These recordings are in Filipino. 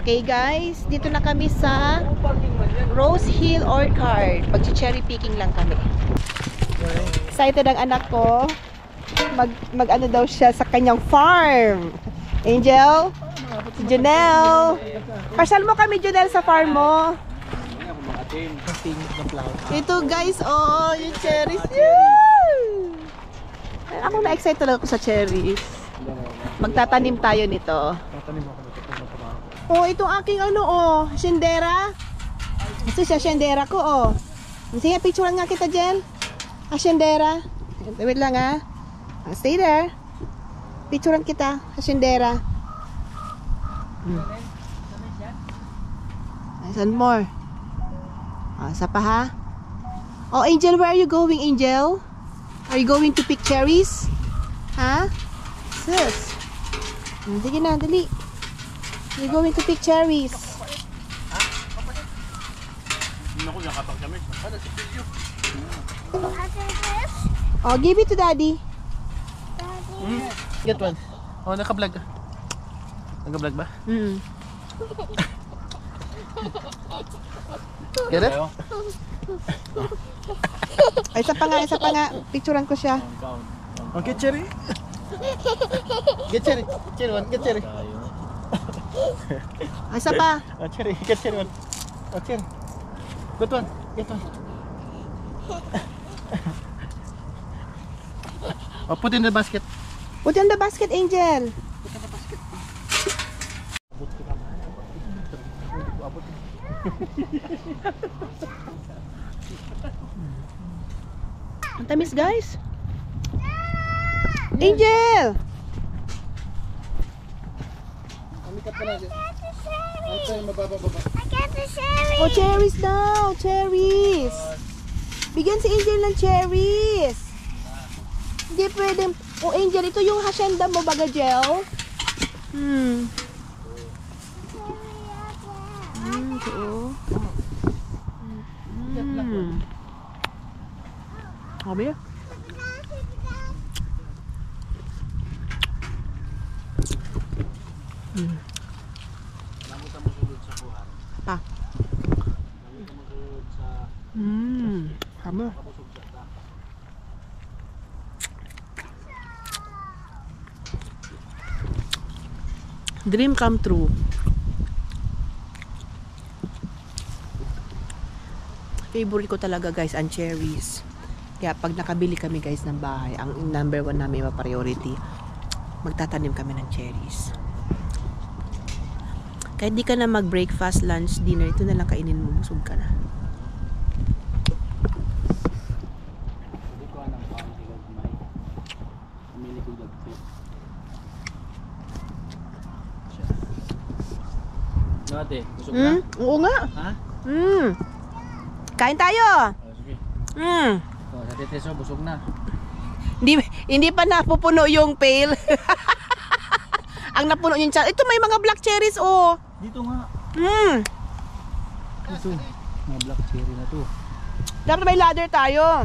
Okay guys, dito na kami sa Rose Hill Orchard. Pag-cherry picking lang kami. Excited ang anak ko. Mag ano daw siya sa kanyang farm. Angel, si Janelle. Pasyal mo kami, Janelle, sa farm mo. Ito guys, oh, yung cherries. Ako na-excited ako sa cherries. Magtatanim tayo nito. Oh, itong aking ano, oh, Shindera. Ito siya, Shindera ko, oh. Sige, picturean nga kita, Jen. Shindera. Wait lang, ah. Stay there. Picturean kita, Shindera. Saan more? Sa pa, ha? Oh, Angel, where are you going, Angel? Are you going to pick cherries? Ha? Sis. Sige na, dali. You're going to pick cherries. Oh, give it to Daddy. Get one. Oh, naka-vlog. Naka-vlog ba? Get it? Ay, isa pa nga. Picturean ko siya. Okay, cherry. Get cherry. Cherry one. Get cherry. Ay, isa pa. Oh, cherry. Get cherry one. Oh, cherry. Get one. Get one. Oh, put in the basket. Put in the basket, Angel. Put in the basket. Ang tamis, guys. Angel! Oh, cherries daw. Cherries. Bigyan si Angel ng cherries. Hindi pwede. Oh, Angel, ito yung hacienda mo, baga, Gel? Ito. Sabi? Pa. Hama. Dream come true. Favorite ko talaga, guys, ang cherries. Kaya pag nakabili kami, guys, ng bahay, ang number 1 namin priority, magtatanim kami ng cherries. Kahit di ka na mag-breakfast, lunch, dinner, ito na lang kainin mo, busog ka na. Ate, busog na? Oo nga. Ha? Kain tayo. Oh, sige. Oh, sa Teteso, busog na. Hindi pa napupuno yung pail. Ang napuno yung cherry. Ito may mga black cherries, oh. Dito nga. Ito. Mga black cherry na to. Dapat may ladder tayo.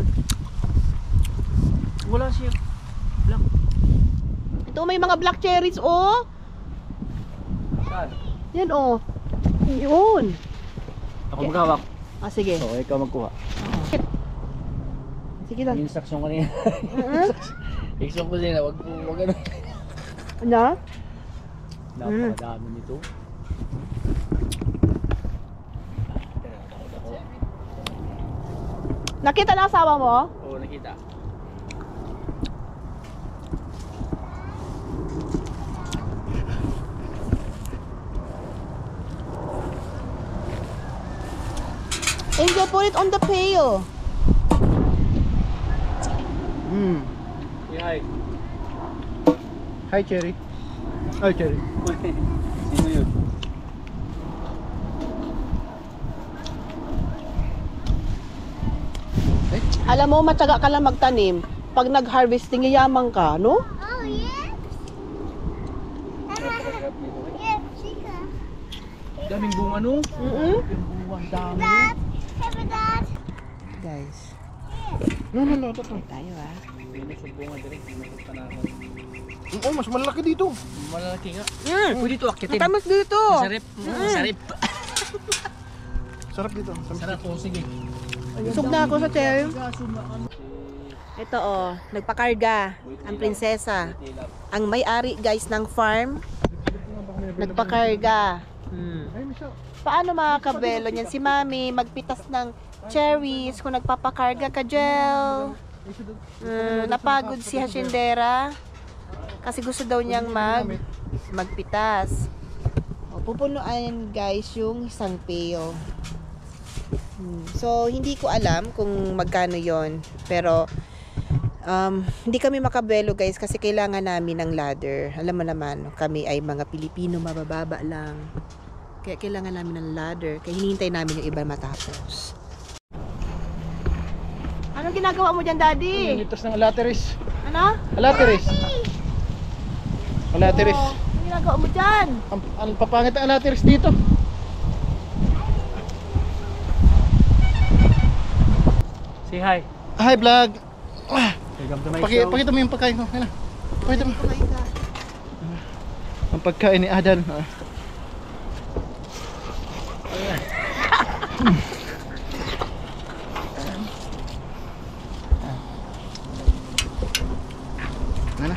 Wala siya. Black. Ito may mga black cherries, oh. Saan? Yan, oh. Yun. Ako maghawak. Sige. So, ikaw magkuha. Sige lang. Yung instruction ko niya. Instruction ko niya, wag ano. Ano? Napakadami nito. Nakita na asawa mo? Oo, nakita. Angel, put it on the pail. Say hi. Hi, Cherry. Hi, Cherry. Sino yun? Alam mo, matyaga ka lang magtanim. Pag nag-harvesting, yayaman ka, no? Oh, yes. Yes, Chica. Daming bunga, no? Mm-mm. Yung bunga, ang dami. Dad, have a dad. Guys. No, ito. Tayo ah. Oh, mas malaki dito. Malaki nga. Pwede ito akitin. Matamis dito. Sarap. Sarap. Sarap dito. Sarap po, sige. Busog na ako sa chair. Ito oh, nagpakarga ang prinsesa. Ang may-ari guys ng farm, nagpakarga. Paano makakabelo niyan si Mami magpitas ng cherries kung nagpapakarga ka, Jel? Napagod si Hashindera kasi gusto daw niyang magpitas. O, pupunuan guys yung isang pail. So, hindi ko alam kung magkano yon, pero hindi kami makabelo guys kasi kailangan namin ng ladder. Alam mo naman, kami ay mga Pilipino mabababa lang. Kaya kailangan namin ng ladder. Kaya hinihintay namin yung iba matapos. Anong ginagawa mo dyan, Daddy? Litos ng alateris. Ano? Alateris. Alateris. Anong ginagawa mo dyan? Ang papangit ang alateris dito. Say hi. Hi vlog. Welcome to my show. Pakita mo yung pagkain ko. Yan. Pakita mo. Ang pagkain ni Adan. Ano?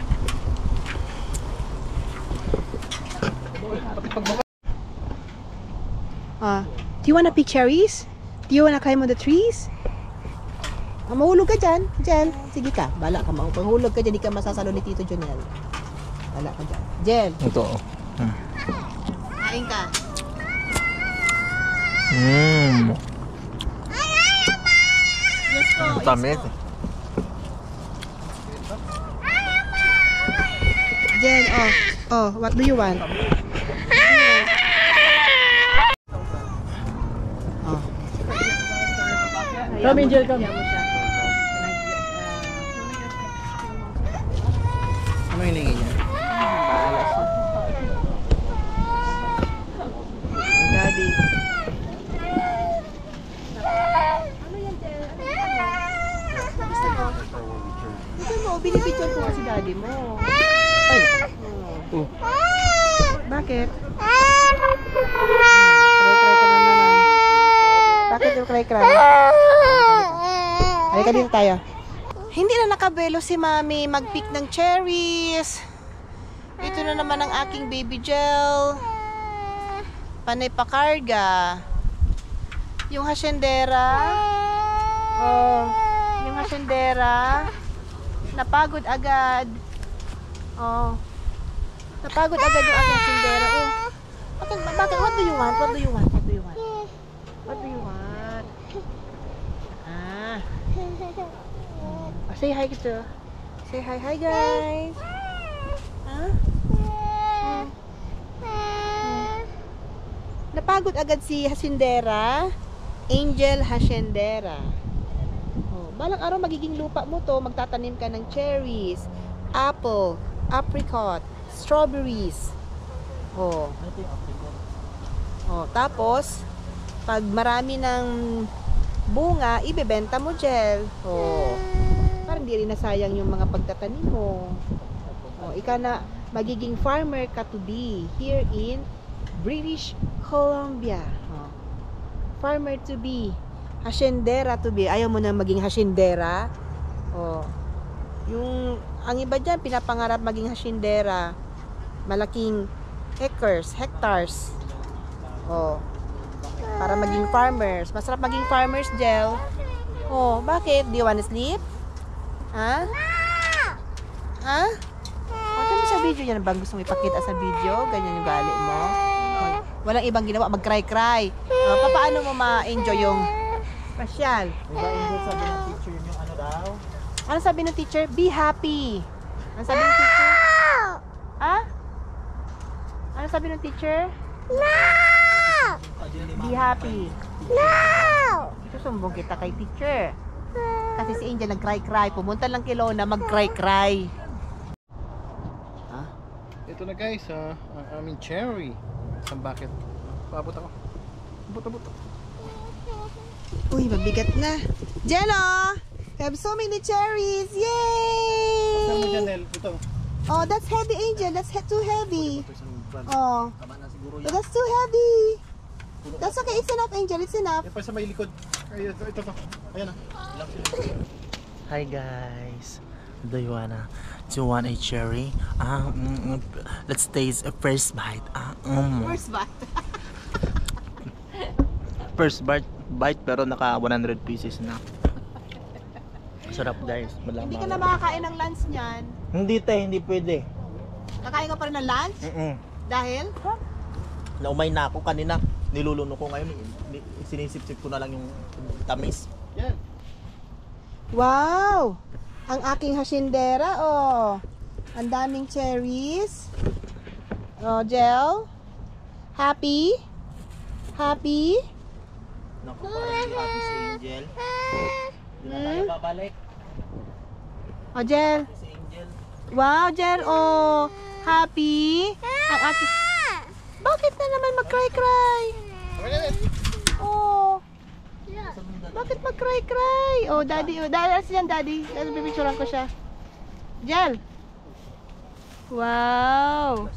Do you wanna pick cherries? Do you wanna climb on the trees? Mahulog ka dyan. Jel, sige ka. Bala ka. Mahulog ka dyan. Di ka masasalo ni Tito Jonel. Bala ka dyan. Jel. Ito. Kain ka. Yes po. Tamit. Jen, oh, what do you want? Oh. Come in, Jel, come. Ano hiningi niya? Daddy. Gusto mo, binibidyon ko si daddy mo. Ay. Bakit? Cry-cry ka na naman. Bakit yung cry-cry? Halika dito tayo. Hindi na nakabelo si Mami mag-pick ng cherries. Ito na naman ang aking baby gel. Panay pakarga. Yung hasyendera. Oh, yung hasyendera. Napagod agad. Oh. Napagod agad yung aking hasyendera. Oh. Bakit? What do you want? What do you want? What do you want? What do you want? Ah. Say hi to. Say hi. Hi guys. Huh? Napagod agad si Hasyendera. Angel Hasyendera. Oh, balang araw magiging lupa mo to. Magtatanim ka ng cherries, apple, apricot, strawberries. Oh. Oh, tapos pag marami ng bunga, ibebenta mo, Jel. Oh. Para hindi rin nasayang yung mga pagtatanim mo. Oh, ika na magiging farmer ka to be here in British Columbia. Oh. Farmer to be, hasyendera to be. Ayaw mo na maging hasyendera? Oh. Yung ang iba diyan pinapangarap maging hasyendera. Malaking hectares. Oh. Para maging farmers. Masarap maging farmers, Jel. Oh, bakit? Do you wanna sleep? Ha? Ha? Ano sa video yan? Bang gusto mo ipakita sa video? Ganyan yung gali mo? Walang ibang ginawa. Mag-cry-cry. Paano mo ma-enjoy yung pasyal? Diba, sabi ng teacher yung ano daw? Ano sabi ng teacher? Be happy. Ano sabi ng teacher? Ha? Ano sabi ng teacher? No! Be happy. No! Susumbong kita kay teacher. Kasi si Angel nag-cry-cry. Pumunta lang kay Lona, mag-cry-cry. Ito na guys, ang aming cherry. Isang bucket. Paabot ako. Abot. Uy, mabigat na. Jello! We have so many cherries. Saan mo Yay! dyan, Nel? Ito. Oh, that's heavy, Angel. That's too heavy. Ito isang brand. Oh, Tama na siguro but yan. that's too heavy. That's okay. It's enough, Angel. It's enough. Yan pa sa may likod. Ay, ito pa. Ayan ah. Hi guys, do you want a cherry? Let's taste a first bite. First bite. First bite pero naka 100 pieces na. Sarap guys, Hindi ka na makakain ng lunch niyan. Hindi hindi pwede. Kakain ka pa rin ng lunch? Dahil? Naumay na ako kanina. Niluluno ko ngayon. Sinisip-sip ko na lang yung tamis. Yan. Wow! Ang aking hasyendera, oh. Ang daming cherries. Oh, Jel. Happy? Happy? Naku, parang hindi happy si Angel. Hindi na tayo babalik. Oh, Jel. Si Angel. Wow, Jel, oh. Happy? Ang aking... Bakit na naman mag-cry-cry? Oh. Bakit mag-cry-cry? Oh, daddy. Oh, daddy. Asan yan, daddy? Bibicturean ko siya. Jel. Wow.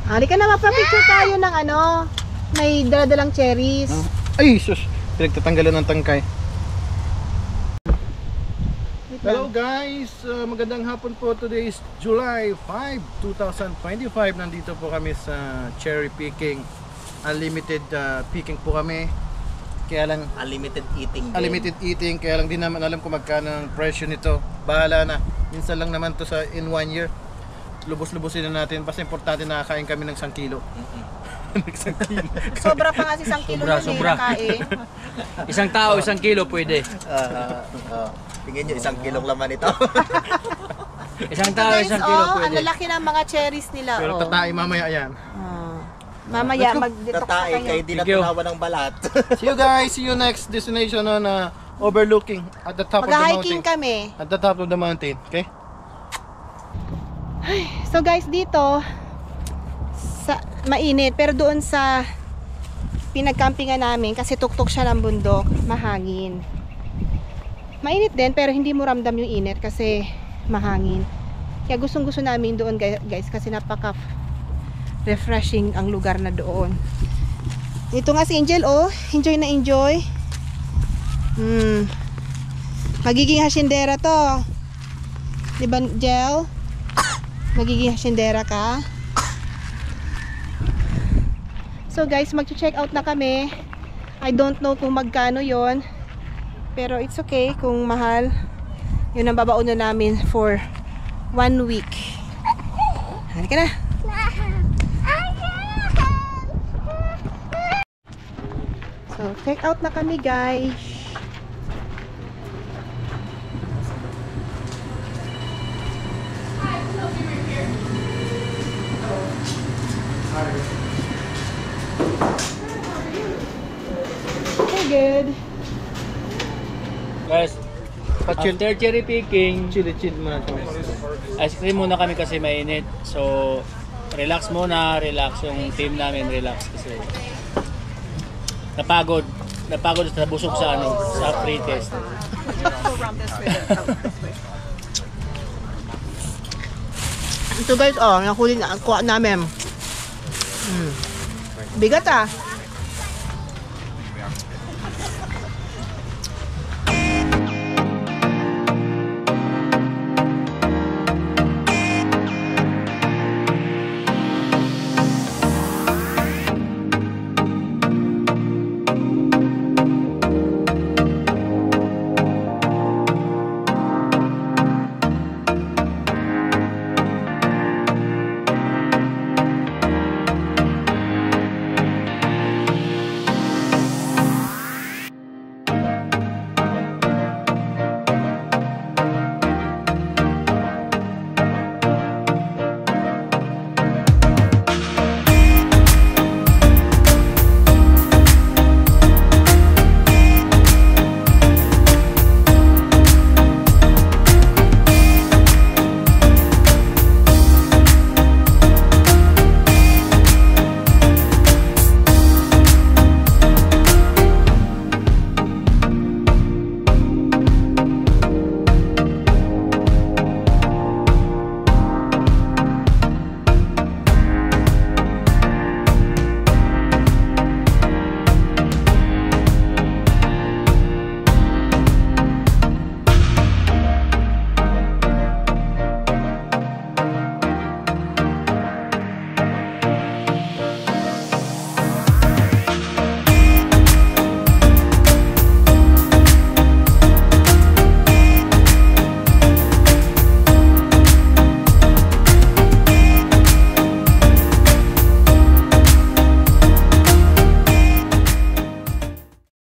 Halika na, mapapicture tayo ng ano. May daladalang cherries. Ay, sus. Pinagtatanggalan ng tangkay. Wait Hello lang. guys! Magandang hapon po. Today is July 5, 2025. Nandito po kami sa cherry picking. Unlimited picking po kami. Kaya lang Unlimited eating. unlimited eating. Kaya lang di naman alam kung magkano ang presyo nito. Bahala na. Minsan lang naman to sa in 1 year. Lubos-lubosin na natin. Basta importante nakakain kami ng 1 kilo. Isang kilo. Sobra pa nga si 1 kilo nun Sobra. nakain. Isang tao, 1 kilo pwede. Tingin nyo, 1 kilong laman ito. Isang Ito tao, guys, 1 kilo oh, ang pwede. lalaki ng mga cherries nila. Pero oh. tatay mamaya yan. Mamaya, mag-detox Tatay, tayo. kayo di Thank you. natunawan ng balat. See you guys. See you next destination on overlooking at the top of the Mag-hiking mountain. kami. At the top of the mountain. Okay? So guys, dito mainit, pero doon sa pinagcampingan namin, kasi tuktok siya ng bundok, mahangin. Mainit din, pero hindi mo ramdam yung init kasi mahangin. Kaya gustong-gusto namin doon guys, kasi napaka refreshing ang lugar na doon. Ito nga si Angel, oh, enjoy na enjoy. Magiging hasyendera to. Diba, Jel? Magiging hasyendera ka. So guys, mag-check out na kami. I don't know kung magkano yon, pero it's okay kung mahal. Yun ang babaon na namin for 1 week. Halika na. So, check out na kami guys. Okay, good. Guys, Pa-chill. after cherry picking, Chill muna kami. ice cream muna kami kasi mainit. So, relax muna, relax yung team namin, relax kasi napagod sa busog sa sa free test. Ito guys, oh, nakuha namin. Bigat ah.